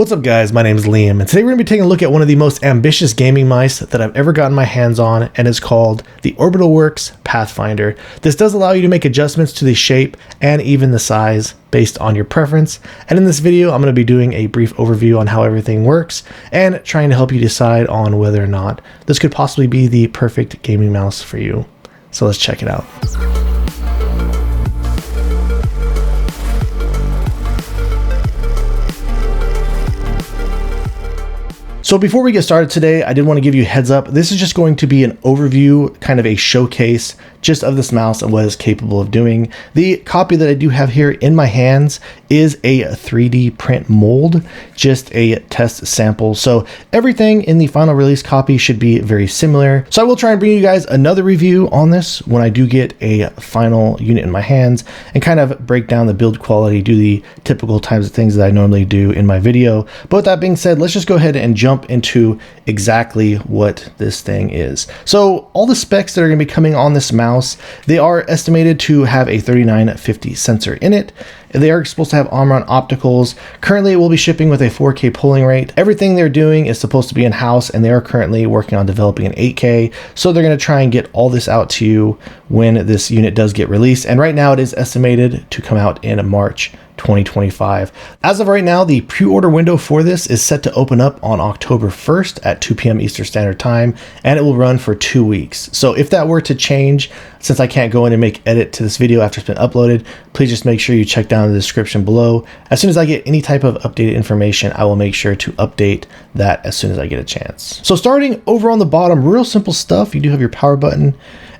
What's up guys, my name is Liam, and today we're going to be taking a look at one of the most ambitious gaming mice that I've ever gotten my hands on, and it's called the Orbital Works Pathfinder. This does allow you to make adjustments to the shape and even the size based on your preference, and in this video I'm going to be doing a brief overview on how everything works and trying to help you decide on whether or not this could possibly be the perfect gaming mouse for you. So let's check it out. So before we get started today, I did want to give you a heads up. This is just going to be an overview, kind of a showcase just of this mouse and what it's capable of doing. The copy that I do have here in my hands is a 3D print mold, just a test sample. So everything in the final release copy should be very similar. So I will try and bring you guys another review on this when I do get a final unit in my hands and kind of break down the build quality, do the typical types of things that I normally do in my video. But with that being said, let's just go ahead and jump into exactly what this thing is. So all the specs that are going to be coming on this mouse, they are estimated to have a 3950 sensor in it. They are supposed to have on-run opticals. Currently, it will be shipping with a 4K polling rate. Everything they're doing is supposed to be in-house, and they are currently working on developing an 8K. So they're going to try and get all this out to you when this unit does get released. And right now, it is estimated to come out in March 2025. As of right now, the pre-order window for this is set to open up on October 1st at 2 p.m. Eastern Standard Time, and it will run for 2 weeks. So if that were to change, since I can't go in and make edit to this video after it's been uploaded, please just make sure you check down the description below. As soon as I get any type of updated information, I will make sure to update that as soon as I get a chance. So starting over on the bottom, real simple stuff. You do have your power button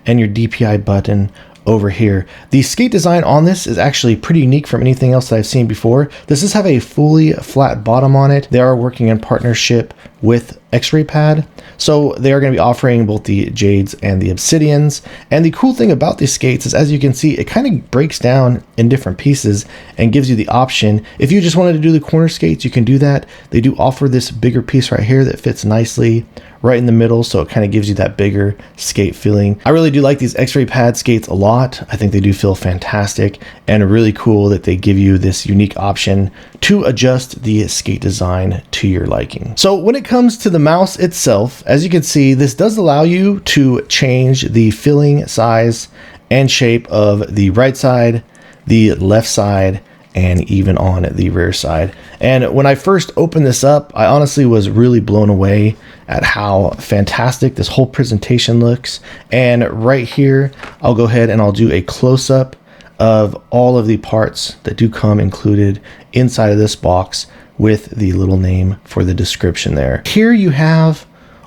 and your DPI button over here. The skate design on this is actually pretty unique from anything else that I've seen before. This does have a fully flat bottom on it. They are working in partnership with X-Ray Pad, so they are going to be offering both the Jades and the Obsidians. And the cool thing about these skates is, as you can see, it kind of breaks down in different pieces and gives you the option. If you just wanted to do the corner skates, you can do that. They do offer this bigger piece right here that fits nicely right in the middle, so it kind of gives you that bigger skate feeling. I really do like these X-Ray Pad skates a lot. I think they do feel fantastic, and really cool that they give you this unique option to adjust the skate design to your liking. So when it comes to the mouse itself, as you can see, this does allow you to change the filling size and shape of the right side, the left side, and even on the rear side. And when I first opened this up, I honestly was really blown away at how fantastic this whole presentation looks. And right here, I'll go ahead and I'll do a close-up of all of the parts that do come included inside of this box with the little name for the description there. Here you have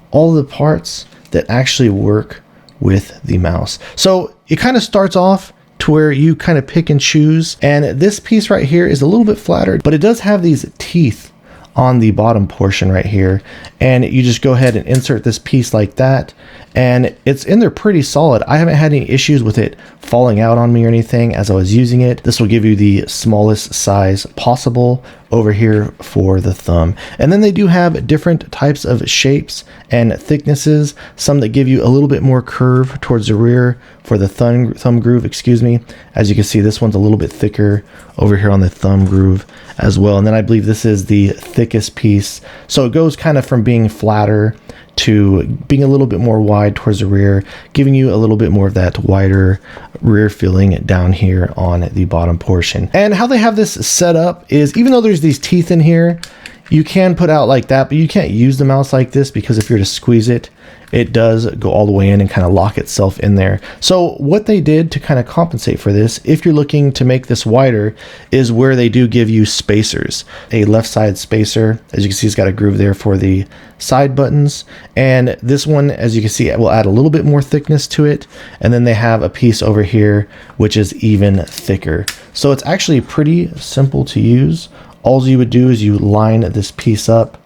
all the parts that actually work with the mouse. So it kind of starts off to where you kind of pick and choose, and this piece right here is a little bit flattered, but it does have these teeth on the bottom portion right here, and you just go ahead and insert this piece like that, and it's in there pretty solid. I haven't had any issues with it falling out on me or anything as I was using it. This will give you the smallest size possible over here for the thumb. And then they do have different types of shapes and thicknesses, some that give you a little bit more curve towards the rear for the thumb groove, excuse me. As you can see, this one's a little bit thicker over here on the thumb groove as well. And then I believe this is the thickest piece. So it goes kind of from being flatter to being a little bit more wide towards the rear, giving you a little bit more of that wider rear feeling down here on the bottom portion. And how they have this set up is, even though there's these teeth in here, you can put out like that, but you can't use the mouse like this, because if you're to squeeze it, it does go all the way in and kind of lock itself in there. So what they did to kind of compensate for this, if you're looking to make this wider, is where they do give you spacers. A left side spacer, as you can see, it's got a groove there for the side buttons. And this one, as you can see, it will add a little bit more thickness to it. And then they have a piece over here, which is even thicker. So it's actually pretty simple to use. All you would do is you line this piece up.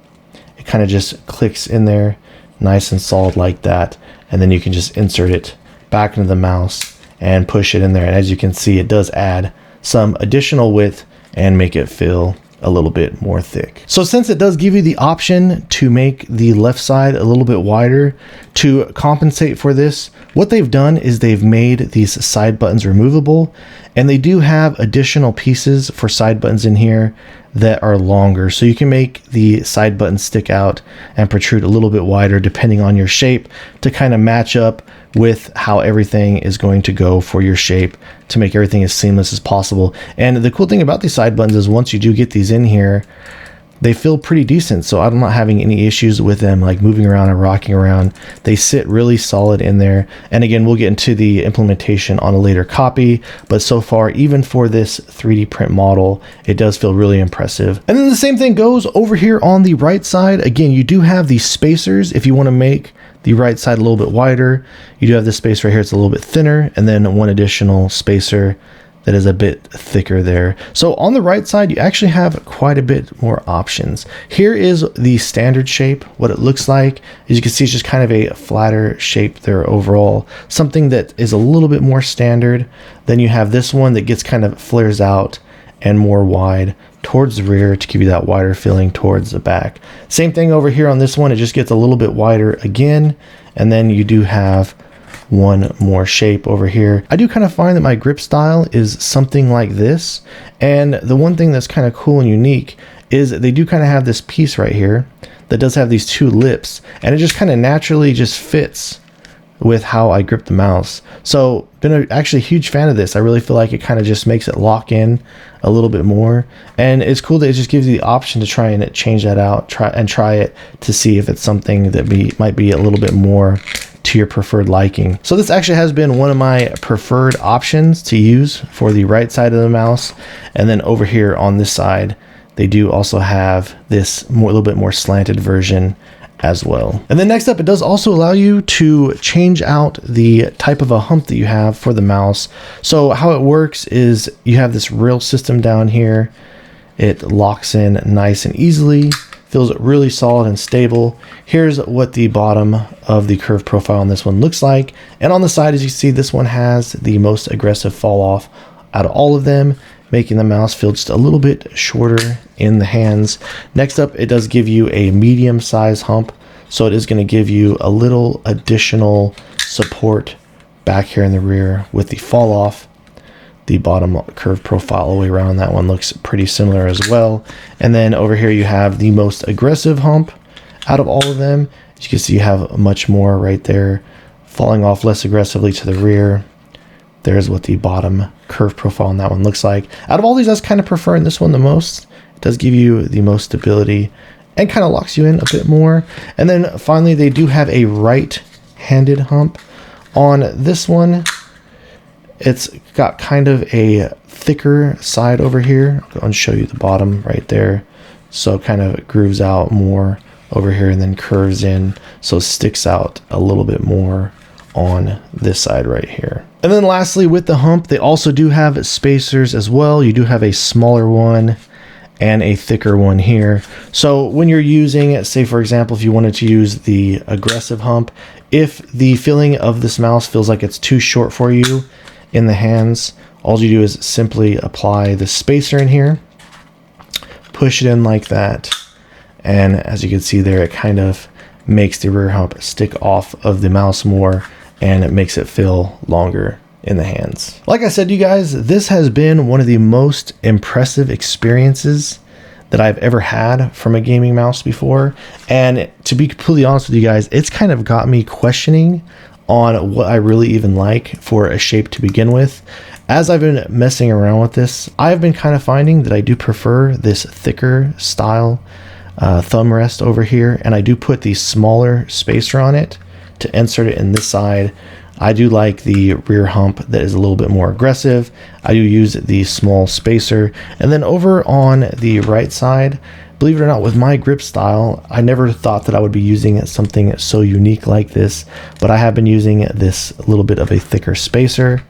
It kind of just clicks in there, nice and solid like that, and then you can just insert it back into the mouse and push it in there. And as you can see, it does add some additional width and make it feel a little bit more thick. So since it does give you the option to make the left side a little bit wider, to compensate for this, what they've done is they've made these side buttons removable, and they do have additional pieces for side buttons in here that are longer. So you can make the side buttons stick out and protrude a little bit wider depending on your shape to kind of match up with how everything is going to go for your shape to make everything as seamless as possible. And the cool thing about these side buttons is once you do get these in here, they feel pretty decent, so I'm not having any issues with them like moving around and rocking around. They sit really solid in there. And again, we'll get into the implementation on a later copy, but so far, even for this 3D print model, it does feel really impressive. And then the same thing goes over here on the right side. Again, you do have these spacers if you want to make the right side a little bit wider. You do have this space right here, it's a little bit thinner, and then one additional spacer that is a bit thicker there. So on the right side, you actually have quite a bit more options. Here is the standard shape. What it looks like, as you can see, it's just kind of a flatter shape there overall. Something that is a little bit more standard. Then you have this one that gets kind of flares out and more wide towards the rear to give you that wider feeling towards the back. Same thing over here on this one. It just gets a little bit wider again. And then you do have one more shape over here. I do kind of find that my grip style is something like this, and the one thing that's kind of cool and unique is they do kind of have this piece right here that does have these two lips, and it just kind of naturally just fits with how I grip the mouse. So been actually a huge fan of this. I really feel like it kind of just makes it lock in a little bit more, and it's cool that it just gives you the option to try and change that out, try it to see if it's something that might be a little bit more to your preferred liking. So this actually has been one of my preferred options to use for the right side of the mouse. And then over here on this side, they do also have this little bit more slanted version as well. And then next up, it does also allow you to change out the type of a hump that you have for the mouse. So how it works is you have this rail system down here. It locks in nice and easily. Feels really solid and stable. Here's what the bottom of the curve profile on this one looks like. And on the side, as you see, this one has the most aggressive fall off out of all of them, making the mouse feel just a little bit shorter in the hands. Next up, it does give you a medium size hump. So it is going to give you a little additional support back here in the rear with the fall off. The bottom curve profile all the way around, that one looks pretty similar as well. And then over here you have the most aggressive hump out of all of them. As you can see, you have much more right there, falling off less aggressively to the rear. There's what the bottom curve profile on that one looks like. Out of all these, I was kind of preferring this one the most. It does give you the most stability and kind of locks you in a bit more. And then finally, they do have a right-handed hump. On this one, it's got kind of a thicker side over here. I'll go and show you the bottom right there. So it kind of grooves out more over here and then curves in. So it sticks out a little bit more on this side right here. And then lastly, with the hump, they also do have spacers as well. You do have a smaller one and a thicker one here. So when you're using, say for example, if you wanted to use the aggressive hump, if the feeling of this mouse feels like it's too short for you in the hands, all you do is simply apply the spacer in here, push it in like that, and as you can see there, it kind of makes the rear hump stick off of the mouse more, and it makes it feel longer in the hands. Like I said, you guys, this has been one of the most impressive experiences that I've ever had from a gaming mouse before, and to be completely honest with you guys, it's kind of got me questioning on what I really even like for a shape to begin with. As I've been messing around with this, I've been kind of finding that I do prefer this thicker style thumb rest over here, and I do put the smaller spacer on it to insert it in this side. I do like the rear hump that is a little bit more aggressive. I do use the small spacer. And then over on the right side, believe it or not, with my grip style, I never thought that I would be using something so unique like this, but I have been using this little bit of a thicker spacer.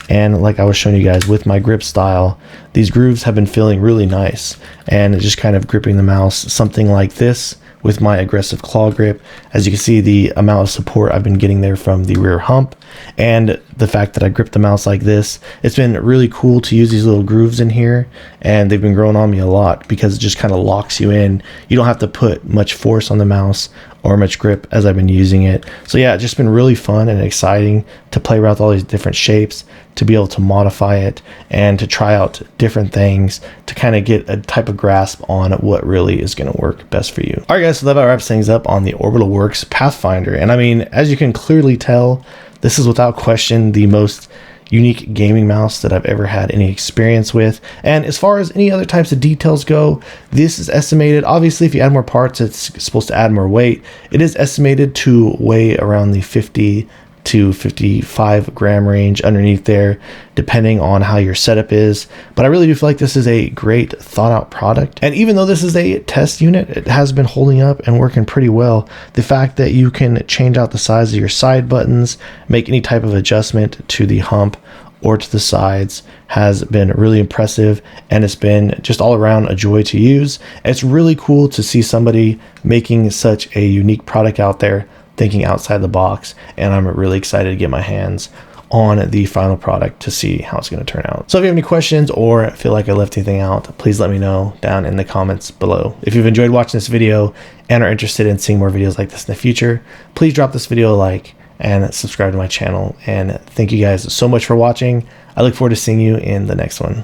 And like I was showing you guys with my grip style, these grooves have been feeling really nice, and just kind of gripping the mouse something like this with my aggressive claw grip. As you can see, the amount of support I've been getting there from the rear hump, and the fact that I grip the mouse like this, it's been really cool to use these little grooves in here, and they've been growing on me a lot because it just kind of locks you in. You don't have to put much force on the mouse. or much grip as I've been using it. So yeah, it's just been really fun and exciting to play around with all these different shapes, to be able to modify it and to try out different things to kind of get a type of grasp on what really is going to work best for you. All right guys, so that about wraps things up on the Orbital Works Pathfinder. And I mean, as you can clearly tell, this is without question the most unique gaming mouse that I've ever had any experience with. And as far as any other types of details go, this is estimated, obviously if you add more parts, it's supposed to add more weight. It is estimated to weigh around the 50 to 55 gram range underneath there, depending on how your setup is. But I really do feel like this is a great thought out product. And even though this is a test unit, it has been holding up and working pretty well. The fact that you can change out the size of your side buttons, make any type of adjustment to the hump or to the sides has been really impressive, and it's been just all around a joy to use. It's really cool to see somebody making such a unique product out there, thinking outside the box, and I'm really excited to get my hands on the final product to see how it's going to turn out. So if you have any questions or feel like I left anything out, please let me know down in the comments below. If you've enjoyed watching this video and are interested in seeing more videos like this in the future, please drop this video a like and subscribe to my channel. And thank you guys so much for watching. I look forward to seeing you in the next one.